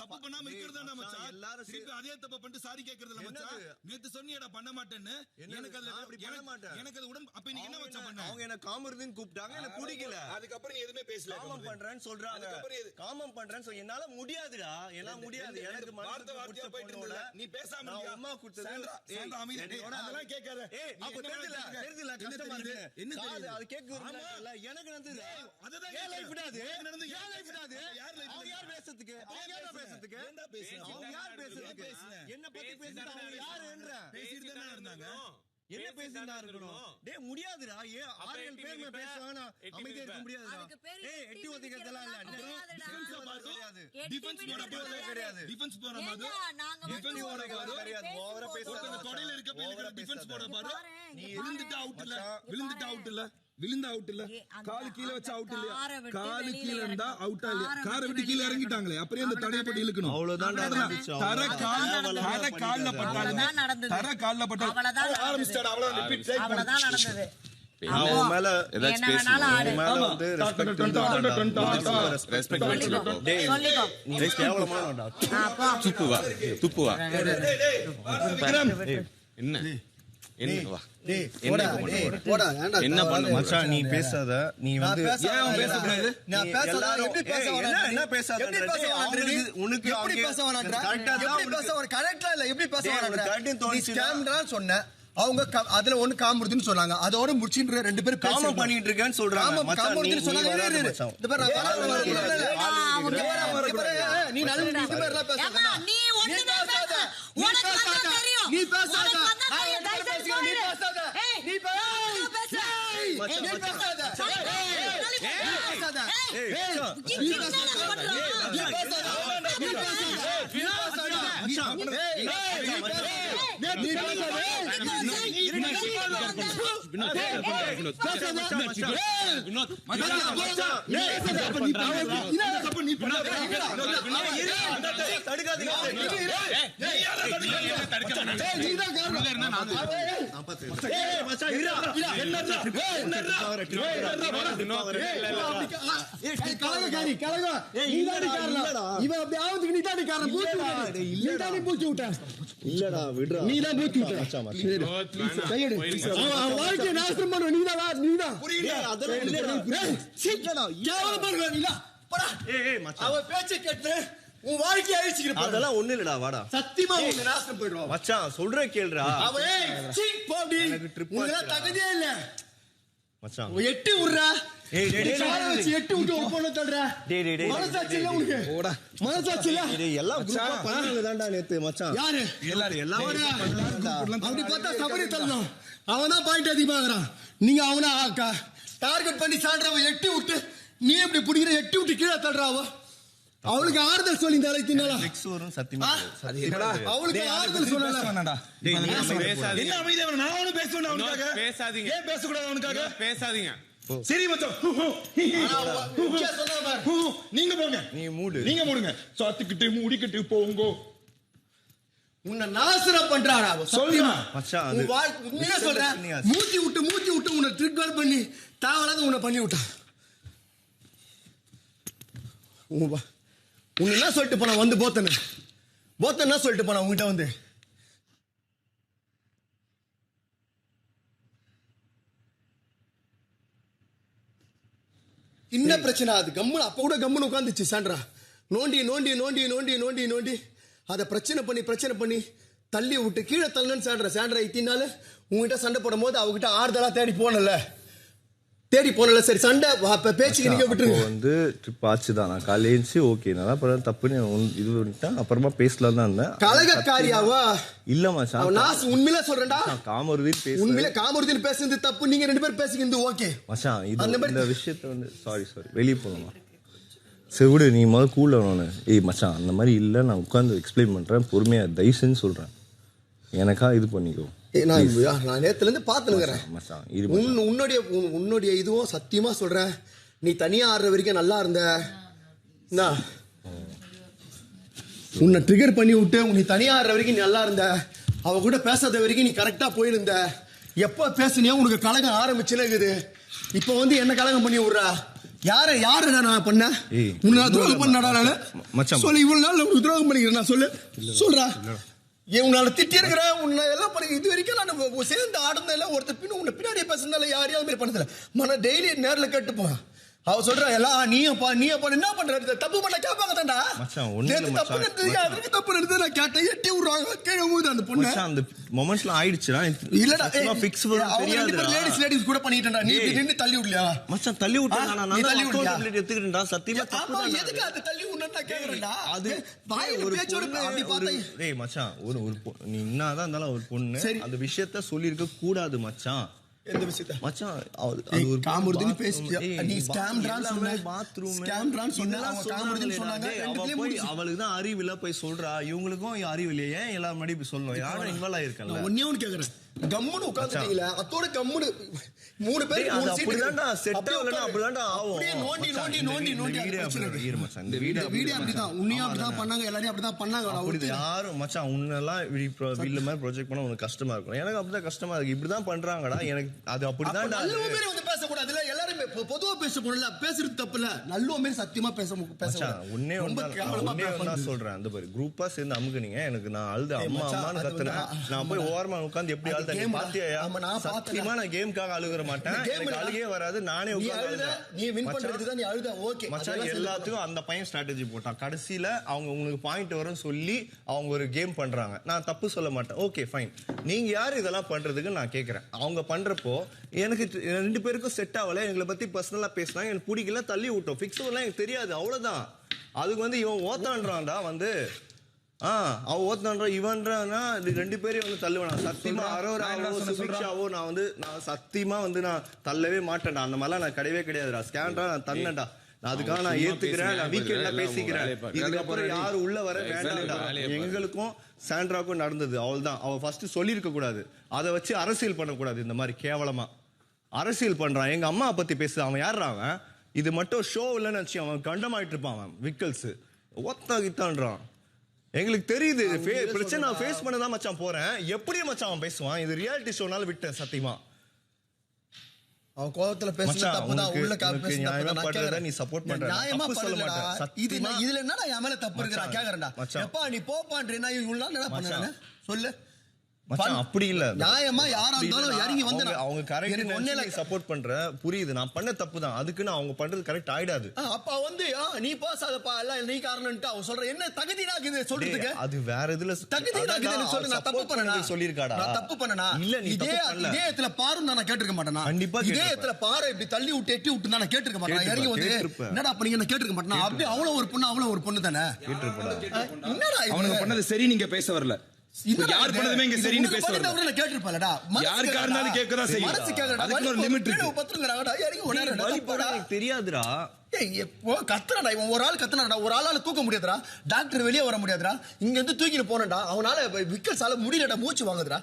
தப்பு பண்ணாம இருக்கிறதா மச்சான். எல்லாரும் திருப்பி அதே தப்பு பண்ணிட்டு சாரி கேக்குறது இல்ல மச்சான். நேத்து சொன்னியடா பண்ண மாட்டேன்னு. எனக்கு அது உடன் அப்ப நீ என்ன மச்சான் பண்ண? அவங்க என்ன காமர்தின்னு கூப்பிட்டாங்க, எனக்கு பிடிக்கல. அதுக்கு அப்புறம் நீ எதுமே பேசல. காமம் பண்றேன்னு சொல்றாங்க. காமம் பண்றேன்னு சொல்லி என்னால முடியாதுடா. என்னால முடியாது. எனக்கு வார்த்தை வார்த்தையா போயிட்டு இருந்தல. நீ பேசாம இருந்தியா? அம்மா கொடுத்தது. சாந்தா அமைதியா. அதெல்லாம் கேட்காத. அப்ப தெரியுதுல கஷ்டமா இருக்கு. என்ன தெரியுது? அது கேக்குறதுல எனக்கு நடந்துது. அதுதான் ஏன் லைஃப் விடாது? நடந்து ஏன் லைஃப் விடாது? அவங்க யார் பேசுறதுக்கு? அவங்க யார் பேசுறதுக்கு? அவங்க யார் பேசுறதுக்கு? என்ன பத்தி பேசிட்டு அவங்க யாருன்ற? பேசிட்டு தான இருந்தாங்க. என்ன பேசினா இருக்கணும்? டேய் முடியாதுடா. ஏ 6 பேர் பேசுவாங்க. அமைதியா இருக்க முடியாதுடா. ஏய் எட்டி ஒதுக்கிறதெல்லாம் இல்ல. டிஃபென்ஸ் போற கிடையாது. டிஃபென்ஸ் போற மாதிரி. டிஃபென்ஸ் போற கிடையாது. ஓவரா பேசாத. தொடையில இருக்க பேருக்கு டிஃபென்ஸ் போற பாரு. நீ விழுந்துட்ட அவுட் இல்ல. விழுந்துட்ட அவுட் இல்ல. விழுந்த அவுட் இல்ல. கால் கீழ வச்ச அவுட் இல்ல. கால் கீழ இருந்தா அவுட்டா இல்ல. காரை விட்டு கீழ இறங்கிட்டாங்களே. அப்புறம் அந்த தடைய போட்டு இழுக்கணும். அவ்வளவுதான் தர கால்ல பட்டாலும் தர கால்ல பட்டாலும் ஆரம்பிச்சாட அவ்வளவுதான் ரிப்பீட் ட்ரை அவ்வளவுதான் நடந்தது. அவன் மேல என்ன வேணாலும் ஆடு. மேல வந்து ரெஸ்பெக்ட் வெச்சுக்கோ. டேய் சொல்லிக்கோ. நீ கேவலமானடா. துப்புவா என்ன என்ன வா என்ன பண்ண மச்சான் நீ பேசாத. நீ வந்து ஏன் பேசக்கூடாது? நான் பேசாத. எப்படி பேச வரானே? என்ன பேசாத? எப்படி பேச வரானே? உனக்கு எப்படி பேச வரானே? கரெக்ட்டா எப்படி பேச வர? கரெக்ட்டா இல்ல. எப்படி பேச வரானே? நீ ஸ்கேம்டா சொன்ன. அவங்க அதுல ஒண்ணு காமர்தின்னு சொன்னாங்க. அதோட முடிச்சிட்டு ரெண்டு பேரும் காமம் பண்ணிட்டு இருக்கேன்னு சொல்றாங்க. மச்சான் நீ சொன்னாங்க. இந்த பாரு நீ நல்ல இது மாதிரி எல்லாம் பேசாத. நீ ஒண்ணு பேசாத. உனக்கு வந்தா தெரியும். நீ பேசாத. நீ பேசாத. நீ பேசாத. இல்லடா விடுறா. நீதான் பூச்சி விட்ட. மச்சான் கையெடு. அவன் வாழ்க்கைய நாசம் பண்ண நீதான். புரியல. அதெல்லாம் இல்லடா. சீக்கிரடா. கேவலம் பண்ற நீடா. போடா. ஏய் மச்சான். அவ பேச்சை கேட்டு உன் வாழ்க்கைய அழிச்சிக்கிற. அதெல்லாம் ஒண்ணு இல்லடா. வாடா. சத்தியமா உன்னை நாசம் பண்ணிடுவா. மச்சான் சொல்ற கேளுடா. அவ சீக் போடி. உனக்கு தகுதியே இல்ல. மச்சான் எட்டி உர்றா. ஏய் டேய் டேய் எட்டி விட்டு ஒரு பொண்ணு தள்ளுறா. டேய் டேய் டேய் மனசாட்சி இல்ல உனக்கு. போடா. மனசாட்சி இல்ல. டேய் எல்லாம் குரூப்பா பண்ணாங்க தான்டா நேத்து மச்சான். யாரு? எல்லாரும் அப்படி பார்த்தா சபரி தள்ளணும். அவன் தான் பாயிண்ட் அதிகமாகறான். நீங்க அவனா டார்கெட் பண்ணி சாடுறவ எட்டி விட்டு நீ எப்படி புடிக்கிற? எட்டி விட்டு கீழே தள்ளுறாவ. அவளுக்கு ஆறுதல் சொல்லி இந்த அழைத்து வரும். சத்தியமா அவளுக்கு ஆறுதல் சொல்லடா. டேய் நீ பேசாதீங்க. என்ன அமைதியா வர? நான் அவனு பேசுவேன் அவனுக்காக. பேசாதீங்க. ஏன் பேச கூடாது அவனுக்காக? பேசாதீங்க. சரி மச்சான். நீங்க போங்க. நீங்க மூடுங்க. சாத்துக்கிட்டு மூடிக்கிட்டு போங்க. உன்னை நாசரம் பண்றாடா. சொல்லுமா மச்சான்? அது உண்மையா சொல்றேன். மூச்சு விட்டு உன்னை ட்ரிகர் பண்ணி தேவலாத உன்னை பண்ணி விட்டான். உன்னை என்ன சொல்லிட்டு போனா வந்து போத்தன என்ன சொல்லிட்டு போனா உங்ககிட்ட வந்து? என்ன பிரச்சனை? அது கம்முன்னு அப்ப கூட கம்முன்னு உட்காந்துச்சு சாண்ட்ரா. நோண்டி அதை பிரச்சனை பண்ணி தள்ளி விட்டு கீழே தள்ளணும்னு சாண்ட்ரா இத்தினால உங்ககிட்ட சண்டை போடும் போது அவகிட்ட ஆறுதலா தேடி போனல. சரி சண்டை பேச்சுக்கு நீங்க விட்டுருங்க. வந்து ட்ரிப் ஆச்சுதான். நான் காலேஜ் ஓகே நல்லா பரவாயில்ல தப்புன்னு இது பண்ணிட்டேன். அப்புறமா பேசலாம் தான் இருந்தேன். கலகக்காரியாவா? இல்ல மச்சான் நான் உண்மையில சொல்றேன்டா. காமருதீன் பேசுறது தப்பு. நீங்க ரெண்டு பேரும் பேசிக்கிறது ஓகே மச்சான். இந்த விஷயத்த வந்து சாரி வெளியே போகணுமா? சரி விடு. நீ முதல்ல கூல் ஆகணும்னு. ஏய் மச்சான் அந்த மாதிரி இல்லை. நான் உட்காந்து எக்ஸ்பிளைன் பண்றேன் பொறுமையா. தயவுசென்னு சொல்றேன். எனக்கா இது பண்ணிக்கோ. நான் நேத்துல இருந்து பாத்துக்கிறேன். உன்னுடைய இதுவும் சத்தியமா சொல்றேன். நீ தனியா ஆடுற வரைக்கும் நல்லா இருந்த. உன்னை ட்ரிகர் பண்ணி விட்டு உன்னை தனியா ஆடுற வரைக்கும் நீ நல்லா இருந்த. அவ கூட பேசாத வரைக்கும் நீ கரெக்டா போயிருந்த. எப்ப பேசுனியோ உனக்கு கலகம் ஆரம்பிச்சுன்னு இருக்குது. இப்ப வந்து என்ன கலகம் பண்ணி விடுறா? யாரு நான் பண்ண உன்னை துரோகம் பண்ணடா நான் சொல்லு இவ்வளவு நாள் உனக்கு துரோகம் பண்ணிக்கிறேன் நான் சொல்றா உன்னால திட்டி இருக்கிறேன் உன்னை எல்லாம் பண்ணி இது வரைக்கும் நான் சேர்ந்து ஆடுனதுல ஒருத்தர் உன்னை பின்னாடியே பேசுறதுனால யாரையாவது மாதிரி பண்ணதில்ல மன டெய்லி நேர்ல கேட்டு போவேன் அவ சொல்ற எல்லாம் நீயப்பா என்ன பண்ற தப்பு பண்ண கேட்பாங்க தான்டா தப்பு நடந்தது தப்பு நடந்தது நான் கேட்டேன் எட்டி விடுறாங்க கீழே ஊது அந்த பொண்ணு அந்த மொமெண்ட்ஸ்ல ஆயிடுச்சுடா இல்லடா ஃபிக்ஸ் தெரியாது லேடிஸ் கூட பண்ணிட்டேன்டா நீ நின்னு தள்ளி விடலையா மச்சான் தள்ளி விட்டா நான் தள்ளி விடலையா எடுத்துக்கிட்டேன்டா சத்தியமா தப்பு தான் எதுக்கு அது தள்ளி விடணும் நான் கேக்குறேன்டா அது வாயில பேச்சோட அப்படி பார்த்தா டேய் மச்சான் ஒரு நீ என்னதான் இருந்தாலும் ஒரு பொண்ணு அந்த விஷயத்தை சொல்லி இருக்க கூடாது மச்சான் எந்த விஷயத்தை மச்சான் அது ஒரு காமர்தினி பேசியா நீ ஸ்கேம்டான்னு சொன்ன பாத்ரூம் ஸ்கேம்டான்னு சொன்ன அவங்க காமர்தினி சொன்னாங்க அவளுக்கு தான் அறிவு இல்ல போய் சொல்றா இவங்களுக்கும் அறிவு இல்ல ஏன் எல்லாரும் முன்னாடி போய் சொல்லணும் யாரும் இன்வால்வ் ஆயிருக்கல ஒண்ணே ஒன்னு கேக்குறேன் கம்முன்னு உட்கார்ந்துட்டீங்களா அதோட கம்முன்னு மூணு பேர் அது அப்படிதான்டா செட் ஆகலனா அப்படிதான்டா ஆகும் அப்படியே நோண்டி இந்த வீடியோ அப்படிதான் உன்னையும் அப்படிதான் பண்ணாங்க எல்லாரையும் அப்படிதான் பண்ணாங்க அப்படி யாரும் மச்சான் உன்னெல்லாம் வீட்ல மாதிரி ப்ராஜெக்ட் பண்ண உனக்கு கஷ்டமா இருக்கும் எனக்கு அப்படிதான் கஷ்டமா இருக்கு இப்படிதான் பண்றாங்கடா எனக்கு அது அப்படிதான் நல்ல மாதிரி வந்து பேச கூடாதுல எல்லாரும் பொதுவா பேச கூடாதுல பேசுறது தப்பு இல்ல நல்ல மாதிரி சத்தியமா பேச உன்னே நான் சொல்றேன் அந்த மாதிரி குரூப்பா சேர்ந்து அமுக்குனீங்க எனக்கு நான் அழுது அம்மா அம்மான்னு கத்துறேன் நான் போய் ஓரமா உட்கார்ந்து எப்படி அழுத பாத்தியா சத்தியமா நான் கேம்காக அழுகுற மாட்டேன் எனக்கு அழுகே வராது நானே உட்கார்ந்து நீ வின் பண்றதுக்கு தான் நீ அழுத ஓகே மச்சான் எல்லாத்துக்கும் அந்த பையன் ஸ்ட்ராட்டஜி போட்டான் கடைசில அவங்க உங்களுக்கு பாயிண்ட் வரும்னு சொல்லி அவங்க ஒரு கேம் பண்றாங்க நான் தப்பு சொல்ல மாட்டேன் ஓகே ஃபைன் நீங்க யாரு இதெல்லாம் பண்றதுக்கு நான் கேக்குறேன் அவங்க பண்றப்போ எனக்கு ரெண்டு பேருக்கும் செட் ஆகல எங்களை பத்தி பர்சனலா பேசினாங்க எனக்கு பிடிக்கல தள்ளி விட்டோம் ஃபிக்ஸ் எனக்கு தெரியாது அவ்வளவுதான் அதுக்கு வந்து இவன் ஓத்தான்றான்டா வந்து அவ ஓத்தான்ற இவன்றானா ரெண்டு பேரையும் வந்து தள்ளுவேன் சத்தியமா அரோராவோ சுபிக்ஷாவோ நான் சத்தியமா வந்து நான் தள்ளவே மாட்டேன்டா அந்த மாதிரிலாம் நான் கிடையவே கிடையாதுடா ஸ்கேன்டா நான் தள்ளேன்டா அதுக்காக நான் ஏத்துக்கிறேன் நான் வீக்கெண்ட்ல பேசிக்கிறேன் இதுக்கப்புறம் யாரு உள்ள வர வேண்டாம்டா எங்களுக்கும் சாண்ட்ராக்கும் நடந்தது அவள்தான் அவ ஃபர்ஸ்ட் சொல்லியிருக்க கூடாது அதை வச்சு அரசியல் பண்ணக்கூடாது இந்த மாதிரி கேவலமா அரசியல் பண்றான் எங்க அம்மா பத்தி பேசு அவன் யாரா அவன் இது மட்டும் ஷோ இல்லைன்னு வச்சு அவன் கண்டமாயிட்டு இருப்பான் அவன் விக்கல்ஸ் ஒத்தா கித்தான்றான் எங்களுக்கு தெரியுது பிரச்சனை நான் ஃபேஸ் பண்ணதான் மச்சான் போறேன் எப்படி மச்சான் அவன் பேசுவான் இது ரியாலிட்டி ஷோனால விட்டேன் சத்தியமா அவன் கோவத்துல பேசுறது தப்புதான் உள்ள பண்றத நீ சப்போர்ட் பண்ற நியாயமா சொல்ல மாட்டேன் இதுல என்னடா என் மேல தப்பு இருக்கு நான் கேக்குறேன்டா எப்பா நீ போப்பான்றேன்னா இவ்வளவு நாள் என்ன பண்ணானே சொல்லு மச்சான் அப்படி இல்ல நியாயமா யாரா இருந்தாலும் இறங்கி வந்து அவங்க கரெக்ட் ஒண்ணே சப்போர்ட் பண்ற புரியுது நான் பண்ண தப்பு தான் அதுக்குன்னு அவங்க பண்றது கரெக்ட் ஆயிடாது அப்பா வந்து நீ பாஸ் ஆதப்பா எல்லாம் நீ காரணம்ட்டு அவ சொல்ற என்ன தகுதி நாக்குது சொல்றதுக்கு அது வேற இதுல தகுதி நாக்குது சொல்ற நான் தப்பு பண்ணனா சொல்லிருக்காடா நான் தப்பு பண்ணனா இல்ல நீ இதே இடத்துல பாரு நான் கேட்டிருக்க மாட்டேனா கண்டிப்பா இதே இடத்துல பாரு இப்படி தள்ளி விட்டு எட்டி விட்டு நான் கேட்டிருக்க மாட்டேன் இறங்கி வந்து என்னடா பண்ணீங்க நான் கேட்டிருக்க மாட்டேனா அப்படியே அவ்வளவு ஒரு பொண்ணு தானே என்னடா அவனுக்கு பண்ணது சரி நீங்க பேச வரல யார் பண்ணதுமே இங்க சரின்னு பேசுறாங்க நான் கேட்டிருப்பேன்டா யாருக்கா இருந்தாலும் கேட்கதா செய்யும் மனசு கேக்குறடா அதுக்கு ஒரு லிமிட் இருக்கு பத்துங்கடா இறங்கி ஒண்ணே தெரியாதுடா கத்துறடா இவன் ஒரு ஆள் கத்துனாடா ஒரு ஆளால தூக்க முடியாதுடா டாக்டர் வெளியே வர முடியாதுடா இங்க இருந்து தூக்கிட்டு போனடா அவனால விக்கல்ஸால முடியலடா மூச்சு வாங்குதுடா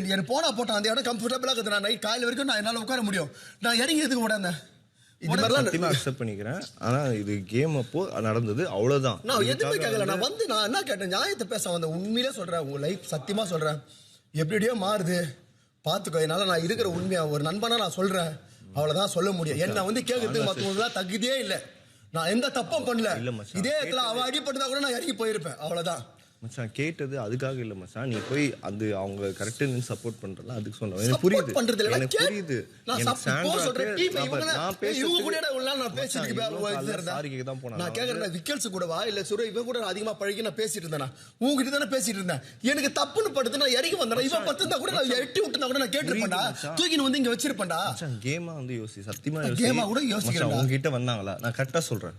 எனக்கு போனா போட்டான் அந்த இடம் கம்ஃபர்டபிளா இருக்குதுடா நைட் காலையில வரைக்கும் நான் என்னால உட்கார முடியும் நான் இறங்கி எதுக்கு விடாத சத்தியமா அக்செப்ட் பண்ணிக்கிறேன் ஆனா இது கேம் அப்போ நடந்தது அவ்வளவுதான் நான் எதுவுமே கேட்கல நான் வந்து நான் என்ன கேட்டேன் நியாயத்தை பேச வந்தேன் உண்மையிலே சொல்றேன் உங்க லைஃப் சத்தியமா சொல்றேன் எப்படியோ மாறுது பாத்துக்கோ என்னால நான் இருக்கிற உண்மையா ஒரு நண்பனா நான் சொல்றேன் அவ்வளவுதான் சொல்ல முடியும் என்ன வந்து கேட்கறதுக்கு மத்தவங்க தகுதியே இல்ல நான் எந்த தப்பும் பண்ணல இதே இடத்துல அவ அடிப்பட்டதா கூட நான் இறங்கி போயிருப்பேன் அவ்வளவுதான் மச்சான் கேட்டது அதுக்காக இல்ல மச்சான் நீ போய் அது அவங்க கரெக்டா நின்னு சப்போர்ட் பண்றல அதுக்கு சொன்னேன் எனக்கு புரியுது எனக்கு புரியுது நான் சப்போர்ட் சொல்றேன் டீம் இவங்க கூட நான் பேசிட்டு சாரிக்கு தான் போறேன் நான் கேக்குறேன் விக்கல்ஸ் கூடவா இல்ல சுர இவன் கூட அதிகமா பழகி நான் பேசிட்டு இருந்தேனா உங்ககிட்ட தான பேசிட்டு இருந்தேன் எனக்கு தப்புன்னு படுத்து நான் இறங்கி வந்தேன் இவன் பத்துந்தா கூட நான் எட்டி விட்டுனா கூட நான் கேட்டிருப்பேன்டா தூக்கின்னு வந்து இங்க வச்சிருப்பேன்டா மச்சான் கேமா வந்து யோசி சத்தியமா யோசி கேமா கூட யோசிக்கிறேன் உங்ககிட்ட வந்தாங்களா நான் கரெக்ட்டா சொல்றேன்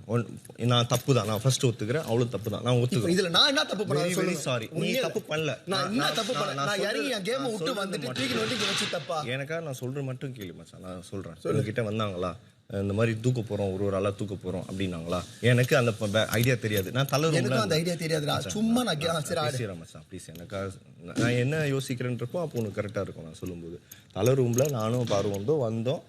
நான் தப்பு தான் நான் ஃபர்ஸ்ட் ஒத்துக்கிறேன் அவ்வளவு தப்பு தான் நான் ஒத்துக்கிறேன் இதுல நான் என்ன தப்பு பண்ணேன் வெரி சாரி நீ தப்பு பண்ணல நான் என்ன தப்பு பண்ணல நான் இறங்கி என் கேம் விட்டு வந்துட்டு தூக்கின்னு வந்து இங்க வச்சு தப்பா எனக்கா நான் சொல்ற மட்டும் கேளு மச்சான் நான் சொல்றேன் உங்ககிட்ட வந்தாங்களா இந்த மாதிரி தூக்க போறோம் ஒரு ஆளா தூக்க போறோம் அப்படின்னாங்களா எனக்கு அந்த ஐடியா தெரியாது நான் தலை ரூம்ல அந்த ஐடியா தெரியாதுடா சும்மா நான் பேசுறேன் மச்சான் ப்ளீஸ் எனக்கு நான் என்ன யோசிக்கிறேன்றப்போ அப்போ உனக்கு கரெக்டா இருக்கும் நான் சொல்லும்போது தலை ரூம்ல நானும் பார்வந்தோம் வந்தோம்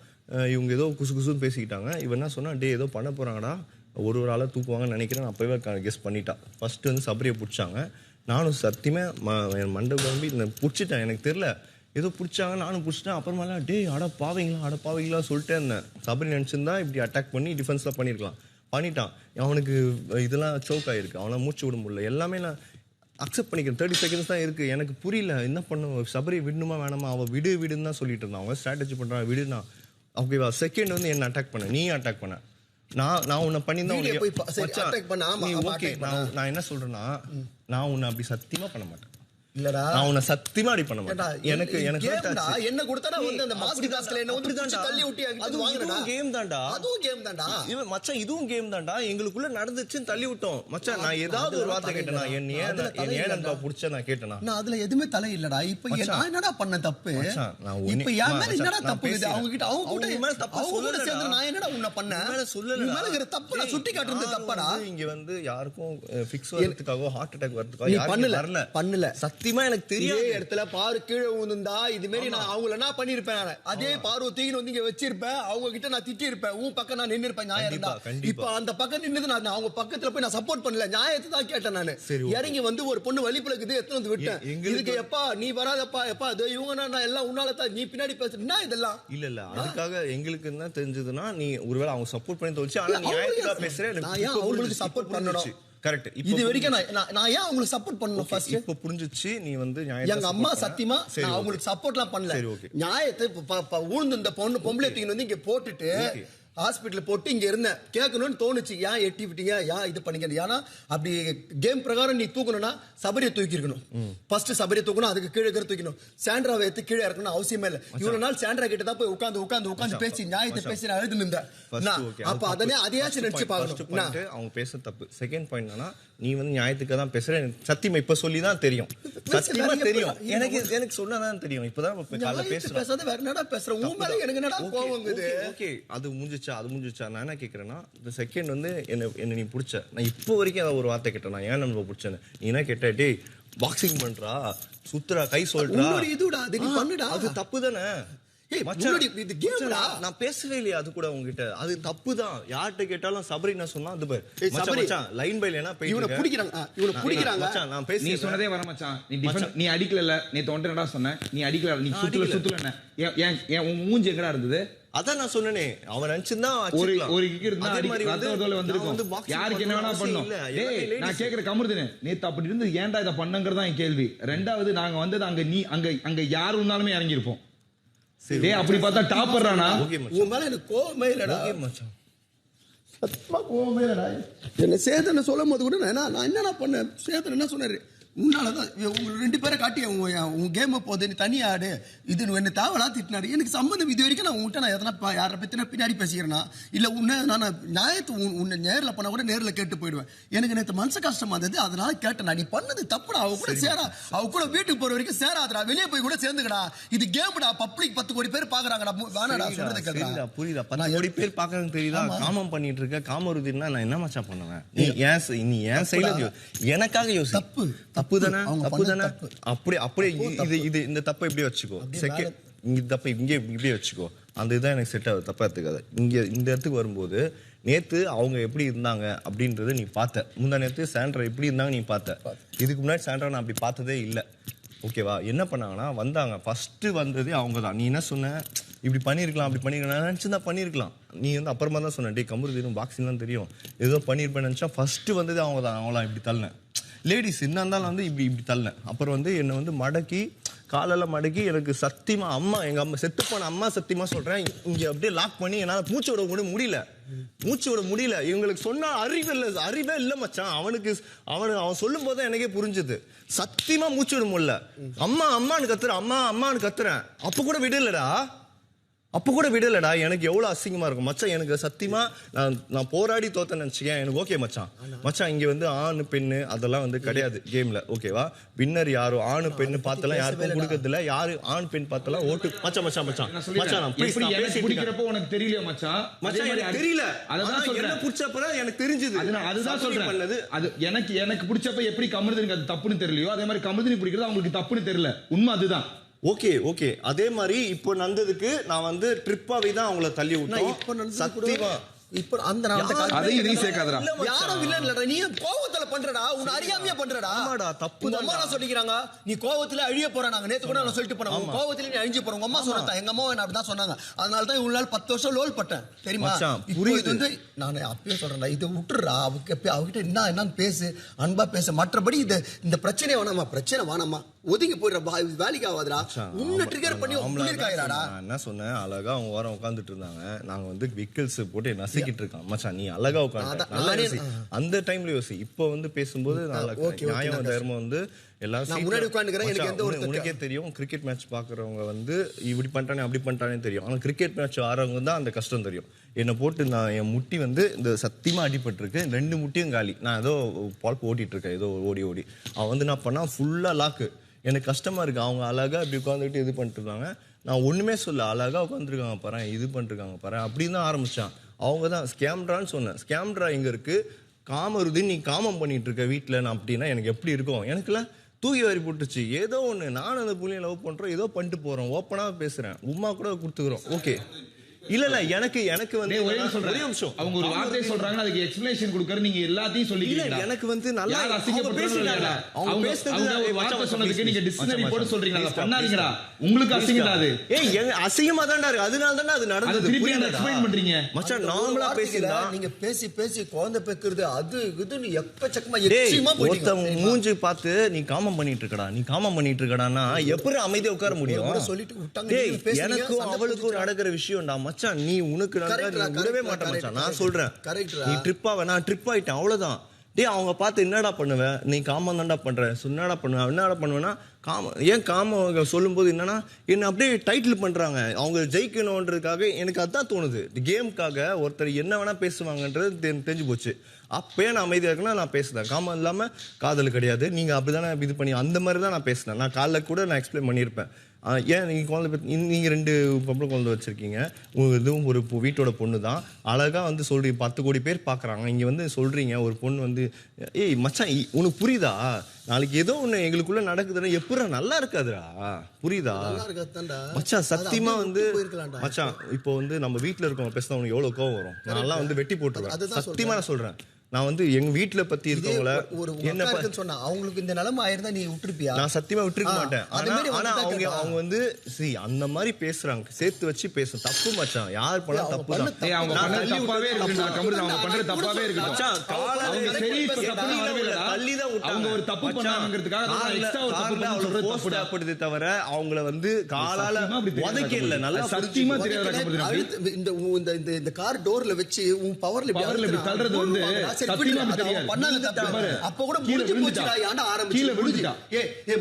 இவங்க ஏதோ குசு குசுன்னு பேசிக்கிட்டாங்க இவன் என்ன சொன்னா டே ஏதோ பண்ண போறாங்கடா ஒரு ஆளா தூக்குவாங்கன்னு நினைக்கிறேன் நான் அப்பவே கெஸ் பண்ணிட்டான் ஃபர்ஸ்ட் வந்து சபரியை பிடிச்சாங்க நானும் சத்தியமா என் மண்டை குழம்பி பிடிச்சிட்டேன் எனக்கு தெரியல ஏதோ பிடிச்சாங்க, நானும் பிடிச்சிட்டேன். அப்புறமா டேய் அட பாவீங்களா சொல்லிட்டே இருந்தேன். சபரி நினைச்சிருந்தா இப்படி அட்டாக் பண்ணி டிஃபென்ஸ்லாம் பண்ணிட்டான். அவனுக்கு இதெல்லாம் சோக் ஆயிருக்கு, அவனை மூச்சு விட முடியல. எல்லாமே நான் அக்செப்ட் பண்ணிக்கிறேன். 30 seconds தான் இருக்கு. எனக்கு புரியல என்ன பண்ணுவோம், சபரி விடணுமா வேணாமா, அவள் விடுன்னு தான் சொல்லிட்டு இருந்தான். அவங்க ஸ்ட்ராட்டஜி பண்றான், விடுனா ஓகேவா. செகண்ட் வந்து என்ன அட்டாக் பண்ண, நீ அட்டாக் பண்ண, நான் உன்னை பண்ணியிருந்தேன். நான் என்ன சொல்றேன்னா, நான் உன்னை அப்படி சத்தியமா பண்ண மாட்டேன். இல்லடா நான் உன்னை சத்தியமா அடி பண்ண மாட்டேன். எனக்கு என்ன கொடுத்தா வந்து அந்த மாஸ்க் காஸ்ட்ல என்ன வந்து தள்ளி விட்டு அது வாங்குறடா. கேம் தான்டா, அதுவும் கேம் தான்டா. இவன் மச்சான் இதுவும் கேம் தான்டா. எங்களுக்குள்ள நடந்துச்சுன்னு தள்ளி விட்டோம் மச்சான். நான் ஏதாவது ஒரு வார்த்தை கேட்டேனா, ஏன்டா புடிச்ச நான் கேட்டேனா, நான் அதுல எதுவுமே தலை இல்லடா. இப்போ நான் என்னடா பண்ண தப்பு, இப்போ யார் மேல என்னடா தப்பு இது, அவங்க கிட்ட அவங்க கூட மேல தப்பு சொல்லல. சேர்ந்து நான் என்னடா உன்னை பண்ண மேல சொல்லல, நீ மேல இருக்கிற தப்பு நான் சுட்டி காட்டுறது தப்பாடா. இங்க வந்து யாருக்கும் ஃபிக்ஸ் வரதுக்காக ஹார்ட் அட்டாக் வரதுக்காக யாரும் பண்ணல. சத்தியமா எனக்கு தெரியும். இடத்துல பாரு கீழே விழுந்தா இது மாதிரி நான் அவங்கள என்ன பண்ணிருப்பேன், அதே பாரு தூக்கின்னு வந்து இங்க வச்சிருப்பேன். அவங்க கிட்ட நான் திட்டி இருப்பேன், உன் பக்கம் நான் நின்று இருப்பேன். நியாயம் இப்ப அந்த பக்கம் நின்று நான் அவங்க பக்கத்துல போய் நான் சப்போர்ட் பண்ணல, நியாயத்தை தான் கேட்டேன். நான் இறங்கி வந்து ஒரு பொண்ணு வலிப்புலக்குது எத்தனை வந்து விட்டேன். இதுக்கு எப்பா நீ வராதப்பா, எப்பா இவங்க நான் எல்லாம் உன்னால தான் நீ பின்னாடி பேசுறா இதெல்லாம் இல்ல. அதுக்காக எங்களுக்கு என்ன தெரிஞ்சதுன்னா, நீ ஒருவேளை அவங்க சப்போர்ட் பண்ணி தோச்சு, ஆனா நியாயத்துக்காக பேசுறேன். நான் ஏன் அவங்களுக்கு சப்போர்ட் பண்ணணும், கரெக்ட். இது வரைக்கும் நான் ஏன் உங்களுக்கு சப்போர்ட் பண்ணணும் ஃபர்ஸ்ட் இப்போ புரிஞ்சிச்சு. நீ வந்து எங்க அம்மா சத்தியமா நான் அவங்களுக்கு சப்போர்ட்லாம் பண்ணல. நியாயத்தை ஊழ்ந்து இந்த பொம்பளை தூக்கின்னு வந்து இங்க போட்டுட்டு ஹாஸ்பிட்டல் போட்டு இங்க இருந்தேன். கேட்கணும்னு தோணுச்சு, ஏன் எட்டி விட்டீங்க, ஏன் இது பண்ணீங்க. ஏன்னா அப்படி கேம் பிரகாரம் நீ தூக்கணும்னா சபரியை தூக்கி இருக்கணும். ஃபர்ஸ்ட் சபரியை தூக்கணும், அதுக்கு கீழே இருக்கிற தூக்கணும். சாண்ட்ராவை எடுத்து கீழே இறக்கணும் அவசியமே இல்லை. இவ்வளவு நாள் சாண்ட்ரா கிட்ட தான் போய் உட்காந்து பேசி நியாயத்தை பேசி நான் எழுதி நின்றேன். அப்ப அதையாச்சும் நினைச்சு பார்க்கணும். அவங்க பேச தப்பு. செகண்ட் பாயிண்ட் என்னன்னா, நீ வந்து நியாயத்துக்கு தான் பேசுற. சத்தியமா இப்ப சொல்லிதான் தெரியும், சத்தியமா தெரியும். எனக்கு சொன்னதான் தெரியும். இப்பதான் பேசுறேன் வேற என்னடா பேசுறேன், உன் மேல எனக்கு என்னடா கோவம். ஓகே அது முடிஞ்சிச்சா. நான் என்ன கேட்கறேன்னா, இந்த செகண்ட் வந்து என்ன நீ பிடிச்ச, நான் இப்போ வரைக்கும் ஏதாவது ஒரு வார்த்தை கேட்டேன், நான் ஏன் நம்ம பிடிச்சேன்னு. நீ என்ன கேட்ட, டேய் பாக்ஸிங் பண்றா சுத்துறா கை சொல்றா, அது தப்பு தானே. நான் பேசவே இல்லையா அது கூட உங்ககிட்ட, அது தப்பு தான். யார்கிட்ட கேட்டாலும் சபரி நான் சொன்னா அது லைன் பை லைனா பிடிக்கிறாங்க. நான் பேசி நீ சொன்னதே வர மச்சான், நீ அடிக்கல, நீ தோண்டனடா சொன்ன, நீ அடிக்கல, நீ சுத்தல ஏன் உன் மூஞ்சி எங்கடா இருந்தது, அதான் நான் சொன்னேனே. அவன் நினைச்சிருந்தா ஒரு இருந்தா வந்திருக்கும், யாருக்கு என்ன வேணா பண்ணும். நான் கேக்குற கமருதுனே, நேத்து அப்படி இருந்து ஏன்டா இதை பண்ணங்கிறதா என் கேள்வி. ரெண்டாவது, நாங்க வந்தது அங்க யாரு இருந்தாலுமே இறங்கி இருப்போம். அப்படி பார்த்தா டாப்பர்றானா, உன் மேல எனக்கு கோவமே இல்லடா மச்சான், சத்தியமா கோவமே இல்லடா. என்ன சேதனை சொல்லும் போது கூட நான் என்னடா பண்ணேன், சேதன் என்ன சொன்னாரு, உன்னாலதான் உங்க 2 பேரை காட்டி உன் கேம் போகுது, நீ தனியா ஆடு, இது என்ன தேவலா திட்டினாரு. எனக்கு சம்பந்தம் இது வரைக்கும் நான் உன்கிட்ட நான் எதனா யாரை பத்தினா பின்னாடி பேசிக்கிறேன்னா இல்ல உன்னை நான் நியாயத்தை உன்னை நேரில் பண்ண கூட நேரில் கேட்டு போயிடுவேன். எனக்கு நேற்று மனசு கஷ்டமா இருந்தது, அதனால கேட்டேன். நீ பண்ணது தப்புடா, அவ கூட சேரா, அவ கூட வீட்டுக்கு போற வரைக்கும் சேராதடா, வெளியே போய் கூட சேர்ந்துக்கடா, இது கேம்டா, பப்ளிக் 10 கோடி பேர் பாக்குறாங்கடா, வேணாடா சொல்றது கேட்கறா. புரியுதா, 10 கோடி பேர் பாக்குறாங்க தெரியுதா. காமம் பண்ணிட்டு இருக்க காமருதினா நான் என்ன மச்சான் பண்ணுவேன். நீ ஏன் சைடுல எனக்காக யோசி, தப்பு தானே, தப்பு தானே. அப்படியே இது இந்த தப்பை இப்படியே வச்சுக்கோ, செகண்ட் இந்த தப்பை இங்கே இப்படியே வச்சுக்கோ. அந்த இதுதான் எனக்கு செட் ஆகுது, தப்பா எடுத்துக்காது. இங்க இந்த இடத்துக்கு வரும்போது நேத்து அவங்க எப்படி இருந்தாங்க அப்படின்றத நீ பார்த்த, முந்தா நேத்து சாண்ட்ரா எப்படி இருந்தாங்க நீ பார்த்த. இதுக்கு முன்னாடி சாண்ட்ரா நான் அப்படி பார்த்ததே இல்லை. ஓகேவா, என்ன பண்ணாங்கன்னா வந்தாங்க, ஃபர்ஸ்ட் வந்ததே அவங்க தான். நீ என்ன சொன்ன, இப்படி பண்ணியிருக்கலாம் அப்படி பண்ணிருக்கலாம் நினச்சிருந்தா பண்ணியிருக்கலாம். நீ வந்து அப்புறமா தான் சொன்ன, டே கமருதீனும் பாக்ஸிங்லாம் தெரியும், ஏதோ பண்ணியிருப்பேன்னு நினச்சா ஃபர்ஸ்ட் வந்ததே அவங்க தான். அவங்களாம் இப்படி தள்ளேன், லேடிஸ் என்ன இருந்தாலும் வந்து இப்படி தள்ளேன். அப்புறம் வந்து என்னை வந்து மடக்கி காலெல்லாம் மடக்கி எனக்கு சத்தியமா அம்மா, எங்க அம்மா செத்து போன அம்மா சத்தியமா சொல்றேன், இங்க அப்படியே லாக் பண்ணி என்னால மூச்சு விட முடியல. இவங்களுக்கு சொன்னா அறிவே இல்ல மச்சான். அவன் சொல்லும் போது எனக்கே புரிஞ்சுது, சத்தியமா மூச்சு விட முடியல. அம்மான்னு கத்துறேன், அப்ப கூட விடலடா. எனக்கு எவ்வளவு அசிங்கமா இருக்கும் மச்சான். எனக்கு சத்தியமா நான் போராடி தோத்தேன்னு நினைச்சுக்கேன். எனக்கு ஓகே மச்சான் இங்க வந்து ஆணு பெண்ணு அதெல்லாம் வந்து கிடையாது கேம்ல. ஓகேவா, வின்னர் யாரும் ஆணு பெண்ணு பார்த்தலாம் யாருக்கும் கொடுக்கறது இல்ல. யாரு ஆண் பெண் பார்த்தலாம் ஓட்டு மச்சான் பிடிக்கிறப்போ உனக்கு தெரியல மச்சான். எனக்கு தெரியல, அதான் என்ன பிடிச்சப்பதான் எனக்கு தெரிஞ்சது. அதுதான் சொல்றேன், அது எனக்கு பிடிச்சப்ப எப்படி கமருதீனுக்கு அது தப்புன்னு தெரியலையோ, அதே மாதிரி கமருதீனுக்கு பிடிக்கிறது அவங்களுக்கு தப்புன்னு தெரியல. உண்மை அதுதான். ஓகே அதே மாதிரி இப்போ நடந்ததுக்கு நான் வந்து ட்ரிப்பாவே தான் அவங்கள தள்ளி விட்டேன். சத்தியமா இப்போ அந்த அதையும் நீ சேர்க்காதடா, யாரும் இல்ல நீ கோவத்துல தெரியாமல பண்றடா, உன்னை அறியாமையா பண்றடா. ஆமாடா, தப்பு உங்க அம்மா என்ன சொல்லிக்கிறாங்க, நீ கோவத்துல அழிய போற. நாங்க நேத்து கூட நான் சொல்லிட்டு போனேன், உன் கோவத்துல நீ அழிஞ்சு போற. உங்க அம்மா சொன்னதா, எங்க அம்மா என்ன அப்படிதான் சொன்னாங்க. அதனால தான் இவ்வளவு நாள் 10 வருஷம் லோல் பட்டேன் தெரியுமா. புரியுது வந்து நான் அப்பயே சொல்றேன்டா, இதை விட்டுறா. அவகிட்ட என்னன்னு பேசு, அன்பா பேச. மற்றபடி இந்த பிரச்சனை வேணாமா, பிரச்சனை வேணாமா, ஒதுங்கி போயிடுறா, வேலைக்கு ஆகாதுடா. உன்னை ட்ரிகர் பண்ணி உன்னிருக்காயிராடா. என்ன சொன்னேன், அழகா அவங்க வாரம் உட்காந்துட்டு இருந்தாங்க. நாங்க வந்து விக்கல்ஸ் போட்டு நசிக்கிட்டு இருக்கோம். மச்சான் நீ அழகா உட்காந்து அந்த டைம்ல யோசி. இப்போ வந்து பேசும்போது நியாயம் தர்மம் வந்து எல்லாரும் உனக்கே தெரியும். கிரிக்கெட் மேட்ச் பாக்குறவங்க வந்து இப்படி பண்றானே அப்படி பண்றானே தெரியும். ஆனா கிரிக்கெட் மேட்ச் ஆடுறவங்க தான் அந்த கஷ்டம் தெரியும். என்னை போட்டு நான் என் முட்டி வந்து இந்த சத்தியமா அடிபட்டு இருக்கு, 2 முட்டியும் காலி. நான் ஏதோ பால்ப் ஓட்டிட்டு இருக்கேன், ஏதோ ஓடி அவன் வந்து நான் பண்ணா ஃபுல்லா லாக்கு. எனக்கு கஷ்டமா இருக்கு. அவங்க அழகா இப்படி உட்காந்துக்கிட்டு இது பண்ணிட்டு இருக்காங்க. நான் ஒண்ணுமே சொல்ல, அழகா உட்காந்துருக்காங்க பாரு, இது பண்ணிருக்காங்க பாரு அப்படின்னு தான் ஆரம்பிச்சான். அவங்க தான் ஸ்கேம்ட்ரான்னு சொன்னேன். ஸ்கேம்ட்ரா எங்க இருக்கு, காமருது நீ காமம் பண்ணிட்டு இருக்க வீட்டுல. நான் அப்படின்னா எனக்கு எப்படி இருக்கும், எனக்குலாம் தூக்கி வாரி போட்டுச்சு. ஏதோ ஒண்ணு நானும் அந்த புள்ளைய லவ் பண்றோம், ஏதோ பண்ணிட்டு போறோம், ஓப்பனா பேசுறேன், உமா கூட கொடுத்துக்கிறோம். ஓகே இல்ல எனக்கு வந்து ஒரே நிமிஷம் அவங்க ஒரு வார்த்தை சொல்றாங்க, அதுக்கு எக்ஸ்பிளனேஷன் கொடுக்கற நீங்க எல்லாத்தையும் சொல்லிட்டீங்க. எனக்கு வந்து நல்லா பேசுறாங்க. அவங்க பேசுறது ஒரு வார்த்தை சொன்னதுக்கு நீங்க டிக்ஷனரி போட்டு சொல்றீங்க. அத பண்ணாதீங்கடா, உங்களுக்கு அசிங்கமா அது. ஏய் அசிங்கமா தான்டா இருக்கு. அதனால தான்டா அது நடந்துது. திருப்பி எக்ஸ்பிளைன் பண்றீங்க மச்சான். நார்மலா பேசினா நீங்க பேசி குழந்தை பெக்குறது அது இதுன்னு எக்கச்சக்கமா எக்ஸ்ட்ரீமா போயிட்டீங்க. மூஞ்சி பார்த்து நீ காமம் பண்ணிட்டு இருக்கடா, நீ காமம் பண்ணிட்டு இருக்கடான்னா எப்படி அமைதியா உட்கார முடியும்? சொல்லிட்டு விட்டாங்க. எனக்கும் அவளுக்கும் நடக்கிற விஷயம்டா மச்சான். நீ உனக்கு விடவே மாட்டேன் மச்சான். நான் சொல்றேன் நீ ட்ரிப்பாவ, நான் ட்ரிப் ஆயிட்டேன் அவ்வளவுதான். டே அவங்க பார்த்து என்னடா பண்ணுவேன், நீ காமம் தான்டா பண்ற, என்னடா பண்ணுவேன்னா ஏன் காம சொல்லும் போது என்னன்னா என்ன அப்படியே டைட்டில் பண்றாங்க. அவங்க ஜெயிக்கணும்ன்றதுக்காக எனக்கு அதான் தோணுது. கேமுக்காக ஒருத்தர் என்ன வேணா பேசுவாங்கன்றது தெரிஞ்சு போச்சு. அப்பயே நான் அமைதியா இருக்குன்னா நான் பேசுறேன். காமம் இல்லாம காதல் கிடையாது, நீங்க அப்படிதானே இது பண்ணி அந்த மாதிரி தான் நான் பேசினேன். நான் காலைல கூட நான் எக்ஸ்பிளைன் பண்ணியிருப்பேன். ஏன் நீங்க குழந்தை நீங்க 2 பொம்பளை குழந்தை வச்சிருக்கீங்க, இதுவும் ஒரு வீட்டோட பொண்ணு தான், அழகா வந்து சொல்றீங்க 10 கோடி பேர் பாக்குறாங்க, இங்க வந்து சொல்றீங்க ஒரு பொண்ணு வந்து ஏய் மச்சான் உனக்கு புரியுதா, நாளைக்கு ஏதோ ஒண்ணு எங்களுக்குள்ள நடக்குதுன்னா எப்படா நல்லா இருக்காதுடா, புரியுதா மச்சான்? சத்தியமா வந்து மச்சான் இப்போ வந்து நம்ம வீட்டுல இருக்கவங்க பேசினா உனக்கு எவ்வளவு கோவம் வரும். நான் வந்து வெட்டி போட்டுருவேன். சத்தியமா நான் சொல்றேன். நான் வந்து எங்க வீட்டுல பத்தி இருக்கவங்கள என்ன சொன்னா அவங்களுக்கு இந்த நிலைமை ஆயிருந்தா நீ விட்டுருப்பியா? நான் சத்தியமா விட்டுருக்க மாட்டேன். ஆனா அவங்க வந்து அந்த மாதிரி பேசுறாங்க, சேர்த்து வச்சு பேசும். தப்பு மச்சான், யார் பண்ணா தப்பு தான். அவங்க பண்றது தப்பாவே இருக்கு. அவங்க பண்றது தப்பாவே இருக்கு மச்சான். அவங்க சரி தப்பு வரவேலடா, அவங்க ஒரு தப்பு பண்ணாங்கங்கிறதுக்காக நான் எக்ஸ்ட்ரா ஒரு தப்பு பண்ண சொல்றது தப்புடா அப்படிதே தவிர அவங்கள வந்து காலால உதைக்க இல்ல. நல்லா சத்தியமா தெரியாத இந்த கார் டோர்ல வச்சு உன் பவர்ல இப்படி தள்ளுறது வந்து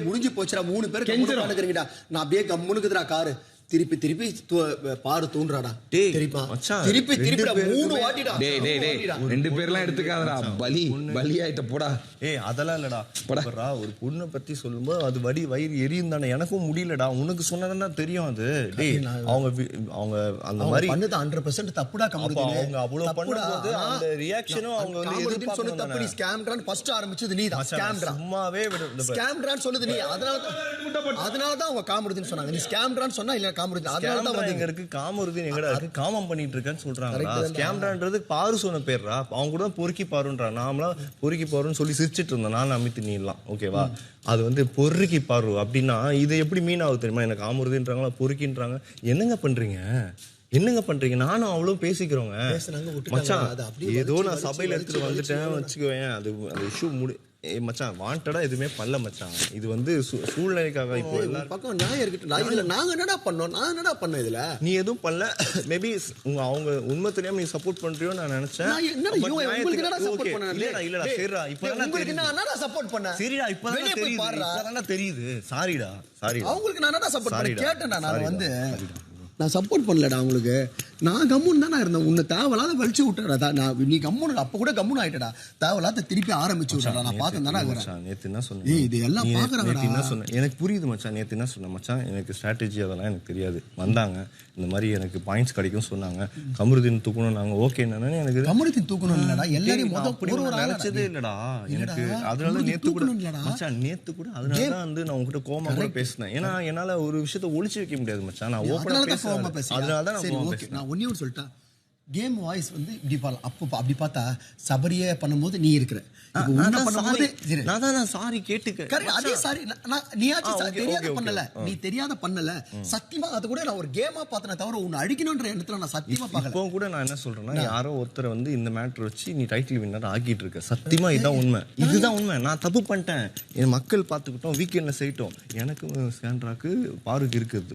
முடிஞ்சு போச்சுடா. 3 பேர் நான் அப்படியே கம்முனுக்குதுடா காரு. திருப்பி பாரு தூண்டுறாடா. தெரியுமா திருப்பி 3 வாட்டிடா. 2 பேர்லாம் எடுத்துக்காதடா, பலி ஆயிட்ட போடா. அதெல்லாம் இல்லடா. ஒரு பொண்ணை பத்தி சொல்லும்போது அது வயிறு எரியும் தானே. எனக்கும் முடியலடா, உனக்கு சொன்னதுன்னா தெரியும். அது அவங்க அந்த மாதிரி பண்ணது 100% தப்புடா. அவங்க அவ்வளவு பண்ணும்போது அந்த ரியாக்ஷனும் அவங்க வந்து எதிர்பார்க்கணும். தப்பு. நீ ஸ்கேம்ட்ரான் ஃபர்ஸ்ட் ஆரம்பிச்சது நீ தான். ஸ்கேம்ட்ரா சும்மாவே ஸ்கேம்ட்ரான் சொல்லுது நீ. அதனால தான் அவங்க காமெடின்னு சொன்னாங்க. நீ ஸ்கேம்ட்ரான் சொன்னா இல்ல காமருதீன் எங்கடா இருக்கு, காமம் பண்ணிட்டு இருக்கேன்னு சொல்றாங்க. ஸ்கேம்டான்றது பாரு சொன்ன பேர்ரா. அவங்க கூட பொறுக்கி பாருன்றா. நாமளாம் பொறுக்கி பாருன்னு சொல்லி சிரிச்சிட்டு இருந்தோம் நான் அமித்து நீலாம். ஓகேவா? அது வந்து பொறுக்கி பாரு அப்படின்னா இது எப்படி மீன் ஆகுது தெரியுமா? எனக்கு காமருதீன்றாங்களா பொறுக்கின்றாங்க. என்னங்க பண்றீங்க? நானும் அவளும் பேசிக்கிறோங்க மச்சான். ஏதோ நான் சபையில எடுத்துட்டு வந்துட்டேன் வச்சுக்குவேன். அது இஷ்யூ மச்சான் வாண்டடா எதுவுமே பண்ணல மச்சான். இது வந்து சூழ்நிலைக்காக. இப்போ பக்கம் நியாயம் இருக்கு. நாங்க என்னடா பண்ணோம்? நான் என்னடா பண்ண இதுல? நீ எதுவும் பண்ணல. மேபி அவங்க உண்மை தெரியாம நீ சப்போர்ட் பண்றியோ நான் நினைச்சேன். இல்லடா சரிடா இப்ப சப்போர்ட் பண்ண. சரிடா இப்பதான் தெரியுது. சாரிடா அவங்களுக்கு நான் என்னடா சப்போர்ட் பண்ண கேட்டேன். நான் வந்து நான் சப்போர்ட் பண்ணலடா உங்களுக்கு. நான் கம்முன்னு தானே இருந்தேன். உன்னை தேவையில்லாத வலிச்சு விட்டடா. நீ கம்முன்னு அப்ப கூட கம்முன்னு ஆயிட்டடா. தேவையில்லாத திருப்பி ஆரம்பிச்சு விட்டா. நான் பார்த்தேன் தானே. நேத்து என்ன சொன்னேன்? இது எல்லாம் பாக்குறாங்க. என்ன சொன்னேன் எனக்கு புரியுது மச்சான். நேத்து என்ன சொன்னேன் மச்சான்? எனக்கு ஸ்ட்ராட்டஜி அதெல்லாம் எனக்கு தெரியாது. வந்தாங்க இந்த மாதிரி எனக்கு பாயிண்ட்ஸ் கிடைக்கும் சொன்னாங்க. கமருதீன் தூக்கணும் நாங்க. ஓகே என்னன்னு எனக்கு கமருதீன் தூக்கணும் இல்லடா. எல்லாரையும் நினைச்சதே இல்லடா எனக்கு. அதனால நேத்து கூட மச்சான் அதனால தான் வந்து நான் உங்ககிட்ட கோமா கூட பேசினேன். ஏன்னா என்னால ஒரு விஷயத்த ஒளிச்சு வைக்க முடியாது மச்சான். நான் ஓப்பனா பேசுறேன். நான் ஒன்னே ஒன்று சொல்லிட்டேன். கேம் வாய்ஸ் வந்து இப்படி அப்போ அப்படி பார்த்தா சபரியே பண்ணும்போது நீ இருக்கிற, நான் சாரி கேட்டுக்க அதே சாரி நீயாச்சும் தெரியாத பண்ணல, நீ தெரியாத பண்ணல. சத்தியமா அது கூட நான் ஒரு கேமா பார்த்தனே தவிர உன்னை அடிக்கணும்ன்ற எண்ணத்துல நான் சத்தியமா பார்க்கல. இப்போ கூட நான் என்ன சொல்றேன்னா, யாரோ ஒருத்தரை வந்து இந்த மேட்டர் வச்சு நீ டைட்டில் வின்னர் ஆக்கிட்டு இருக்க. சத்தியமா இதுதான் உண்மை, இதுதான் உண்மை. நான் தப்பு பண்ணிட்டேன், என் மக்கள் பார்த்துக்கிட்டோம், வீக்கெண்ட்ல செய்யட்டும். எனக்கு சாண்ட்ராக்கு பாருக்கு இருக்குது.